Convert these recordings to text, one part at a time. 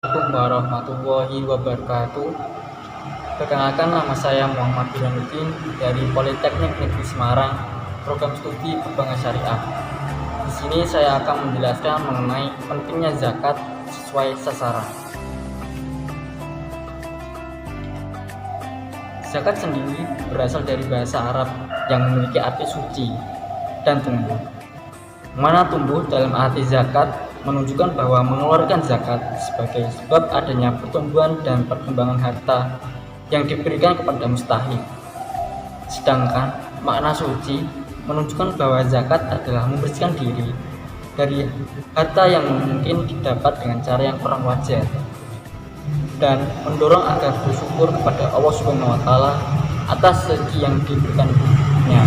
Assalamualaikum warahmatullahi wabarakatuh. Perkenalkan, nama saya Muhammad Burhanuddin dari Politeknik Negeri Semarang, program studi Perbankan Syariah. Di sini saya akan menjelaskan mengenai pentingnya zakat sesuai sasaran. Zakat sendiri berasal dari bahasa Arab yang memiliki arti suci dan tumbuh. Mana tumbuh dalam arti zakat menunjukkan bahwa mengeluarkan zakat sebagai sebab adanya pertumbuhan dan perkembangan harta yang diberikan kepada mustahik. Sedangkan makna suci menunjukkan bahwa zakat adalah membersihkan diri dari harta yang mungkin didapat dengan cara yang kurang wajar dan mendorong agar bersyukur kepada Allah Subhanahu wa Ta'ala atas rezeki yang diberikannya.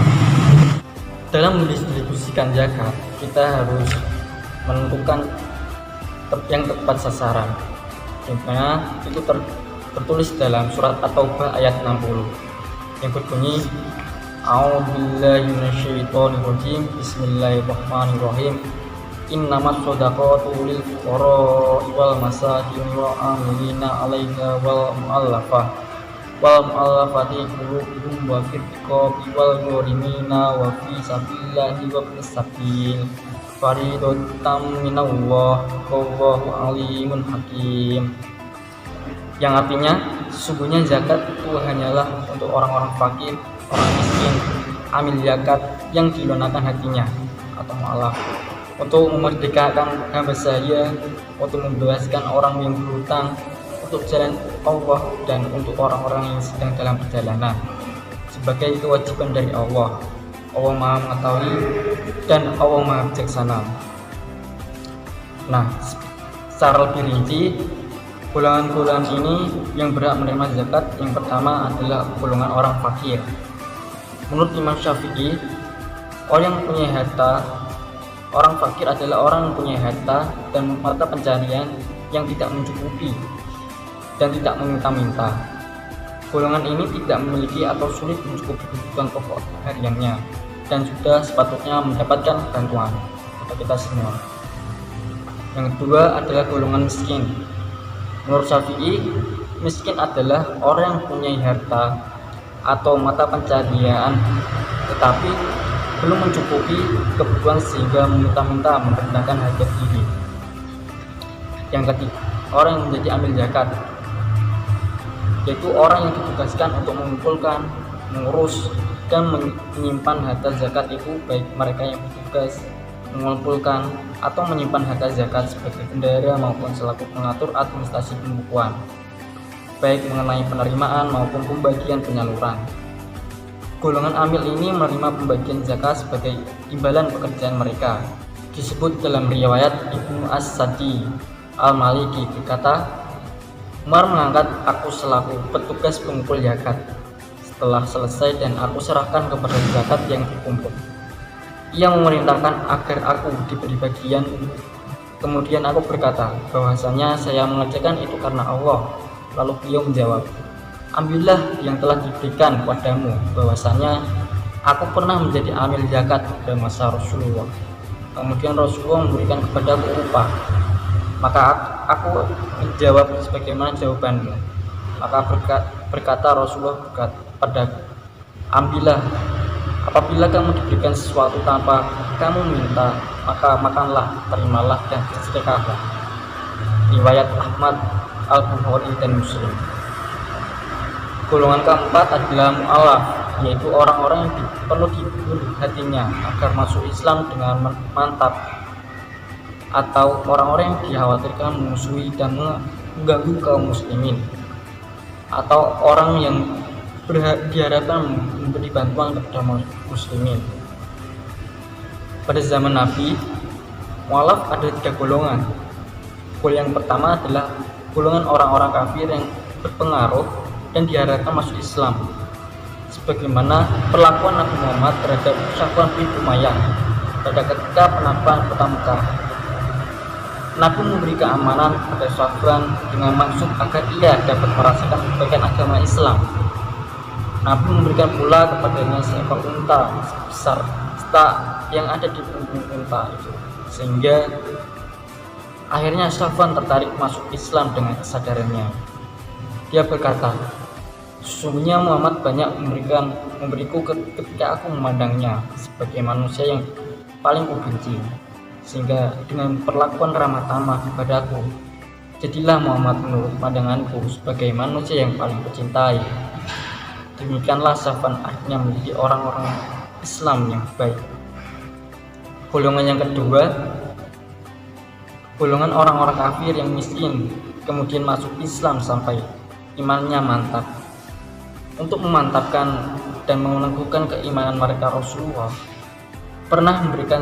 Dalam mendistribusikan zakat, kita harus menentukan yang tepat sasaran, dimana itu tertulis dalam surat At-Taubah ayat 60 yang berbunyi A'udzubillahi minasyaitonirrajim, Bismillahirrahmanirrahim, innamas shadaqatu lil fuqara'i wal masakin wal 'amilina 'alaiha wal mu'allafati qulubuhum wa fil riqabi wal gharimina wa fi sabilillahi wa ibnis sabil fariidatan minallah wallahu alimun hakim. Yang artinya, sesungguhnya zakat itu hanyalah untuk orang-orang fakir, orang miskin, amil zakat yang dilunakan hatinya atau mu'allaf, untuk memerdekakan hamba sahaya, untuk membebaskan orang yang berhutang, untuk jalan Allah, dan untuk orang-orang yang sedang dalam perjalanan, sebagai kewajiban dari Allah. Allah Maha mengetahui dan Allah Maha bijaksana. Nah, secara lebih rinci, golongan-golongan ini yang berhak menerima zakat yang pertama adalah golongan orang fakir. Menurut Imam Syafi'i, orang yang punya harta, orang fakir adalah orang yang punya harta dan mata pencarian yang tidak mencukupi dan tidak meminta-minta. Golongan ini tidak memiliki atau sulit mencukupi kebutuhan pokok hariannya dan sudah sepatutnya mendapatkan bantuan untuk kita semua. Yang kedua adalah golongan miskin. Menurut Syafi'i, miskin adalah orang yang punya harta atau mata pencarian tetapi belum mencukupi kebutuhan sehingga meminta-minta merendahkan harga diri. Yang ketiga, orang yang menjadi amil zakat, yaitu orang yang ditugaskan untuk mengumpulkan, mengurus, dan menyimpan harta zakat itu, baik mereka yang bertugas mengumpulkan atau menyimpan harta zakat sebagai bendahara maupun selaku pengatur administrasi pembukuan, baik mengenai penerimaan maupun pembagian penyaluran. Golongan amil ini menerima pembagian zakat sebagai imbalan pekerjaan mereka. Disebut dalam riwayat Ibnu As-Sadi Al-Maliki berkata, Umar mengangkat aku selaku petugas pengumpul zakat setelah selesai dan aku serahkan kepada zakat yang dikumpul. Ia memerintahkan agar aku diberi bagian. Kemudian aku berkata bahwasanya saya mengerjakan itu karena Allah. Lalu beliau menjawab, ambillah yang telah diberikan padamu, bahwasanya aku pernah menjadi amil zakat pada masa Rasulullah. Kemudian Rasulullah memberikan kepadaku upah. Maka aku menjawab sebagaimana jawabanmu. Maka berkata Rasulullah padaku, ambillah. Apabila kamu diberikan sesuatu tanpa kamu minta, maka makanlah, terimalah, dan bersedekahlah. Riwayat Ahmad, Al-Bukhari, dan Muslim. Golongan keempat adalah mu'allaf, yaitu orang-orang yang perlu dihibur hatinya agar masuk Islam dengan mantap, atau orang-orang yang dikhawatirkan memusuhi dan mengganggu kaum muslimin, atau orang yang diharapkan memberi bantuan kepada muslimin. Pada zaman Nabi, mu'allaf ada 3 golongan. Golongan yang pertama adalah golongan orang-orang kafir yang berpengaruh dan diharapkan masuk Islam, sebagaimana perlakuan Nabi Muhammad terhadap Safwan bin Umayyah pada ketika penampilan kota Mekah. Nabi memberi keamanan pada Safwan dengan maksud agar ia dapat merasakan kebaikan agama Islam. Nabi memberikan pula kepadanya seekor unta sebesar stak yang ada di punggung unta itu, sehingga Akhirnya Safwan tertarik masuk Islam dengan kesadarannya. Dia berkata, "Sesungguhnya Muhammad banyak memberiku ketika aku memandangnya sebagai manusia yang paling kubenci, sehingga dengan perlakuan ramah tamah kepadaku, jadilah Muhammad menurut pandanganku sebagai manusia yang paling kucintai." Demikianlah Safwan akhirnya menjadi orang-orang Islam yang baik. Golongan yang kedua, golongan orang-orang kafir yang miskin kemudian masuk Islam sampai imannya mantap. Untuk memantapkan dan meneguhkan keimanan mereka, Rasulullah pernah memberikan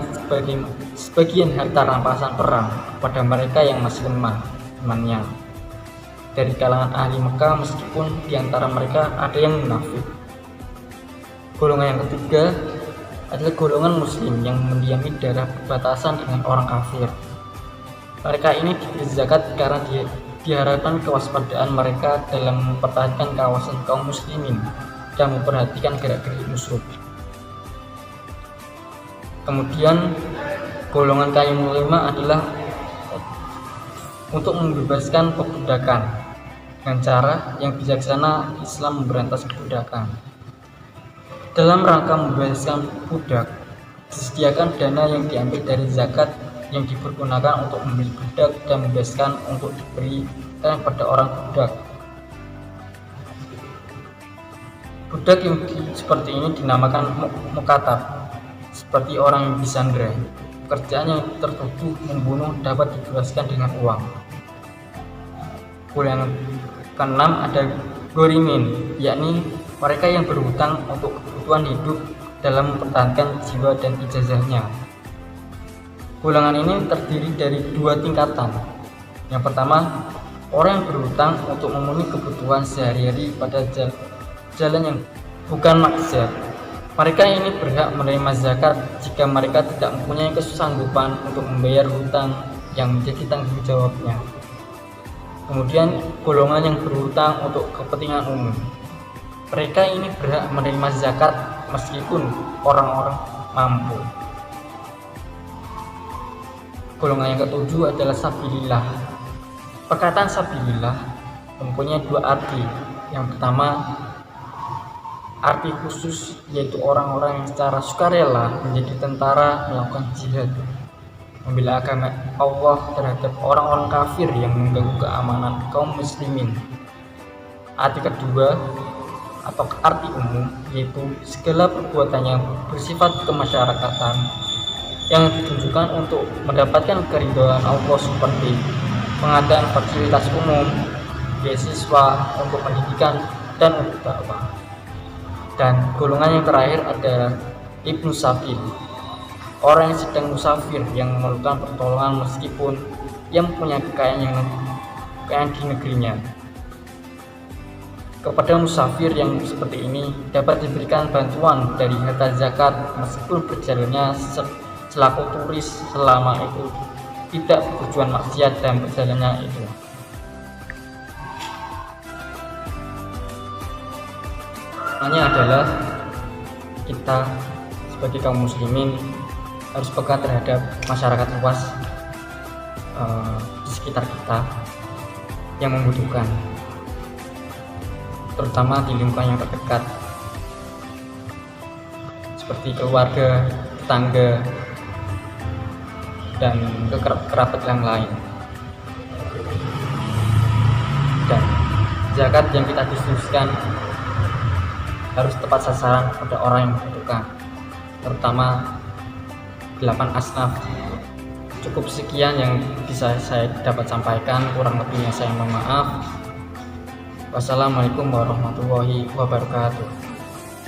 sebagian harta rampasan perang kepada mereka yang masih lemah imannya dari kalangan ahli Mekah, meskipun di antara mereka ada yang munafik. Golongan yang ketiga adalah golongan muslim yang mendiami daerah perbatasan dengan orang kafir. Mereka ini diberi zakat karena diharapkan kewaspadaan mereka dalam mempertahankan kawasan kaum muslimin dan memperhatikan gerak-gerik musuh. Kemudian golongan kaum kelima adalah untuk membebaskan perbudakan. Dengan cara yang bijaksana, Islam memberantas perbudakan. Dalam rangka membebaskan budak, disediakan dana yang diambil dari zakat yang dipergunakan untuk membeli budak dan membebaskan untuk diberikan pada orang budak. Budak yang seperti ini dinamakan mukatab, seperti orang yang disandra. Pekerjaan yang tertuduh membunuh dapat dibebaskan dengan uang. Golongan keenam ada gorimin, yakni mereka yang berhutang untuk kebutuhan hidup dalam mempertahankan jiwa dan ijazahnya. Golongan ini terdiri dari dua tingkatan. Yang pertama, orang yang berhutang untuk memenuhi kebutuhan sehari-hari pada jalan yang bukan maksiat. Mereka ini berhak menerima zakat jika mereka tidak mempunyai kesanggupan untuk membayar hutang yang menjadi tanggung jawabnya. Kemudian golongan yang berhutang untuk kepentingan umum. Mereka ini berhak menerima zakat meskipun orang-orang mampu. Golongan yang ketujuh adalah sabilillah. Perkataan sabilillah mempunyai dua arti. Yang pertama, arti khusus, yaitu orang-orang yang secara sukarela menjadi tentara melakukan jihad membela agama Allah terhadap orang-orang kafir yang mengganggu keamanan kaum muslimin. Arti kedua atau arti umum, yaitu segala perbuatan yang bersifat kemasyarakatan yang ditujukan untuk mendapatkan keridhaan Allah, seperti pengadaan fasilitas umum, beasiswa untuk pendidikan dan untuk dakwah. Dan golongan yang terakhir ada Ibnu Sabil, orang yang sedang musafir yang memerlukan pertolongan meskipun yang mempunyai kekayaan di negerinya. Kepada musafir yang seperti ini dapat diberikan bantuan dari harta zakat meskipun perjalanannya selaku turis selama itu tidak bertujuan maksiat dan perjalanannya itu. Pertanyaannya adalah kita sebagai kaum muslimin harus peka terhadap masyarakat luas di sekitar kita yang membutuhkan, terutama di lingkungan yang terdekat seperti keluarga, tetangga, dan kerabat yang lain. Dan zakat yang kita distribusikan harus tepat sasaran pada orang yang membutuhkan, terutama 8 asnaf. Cukup sekian yang bisa saya dapat sampaikan, kurang lebihnya saya mohon maaf. Wassalamualaikum warahmatullahi wabarakatuh.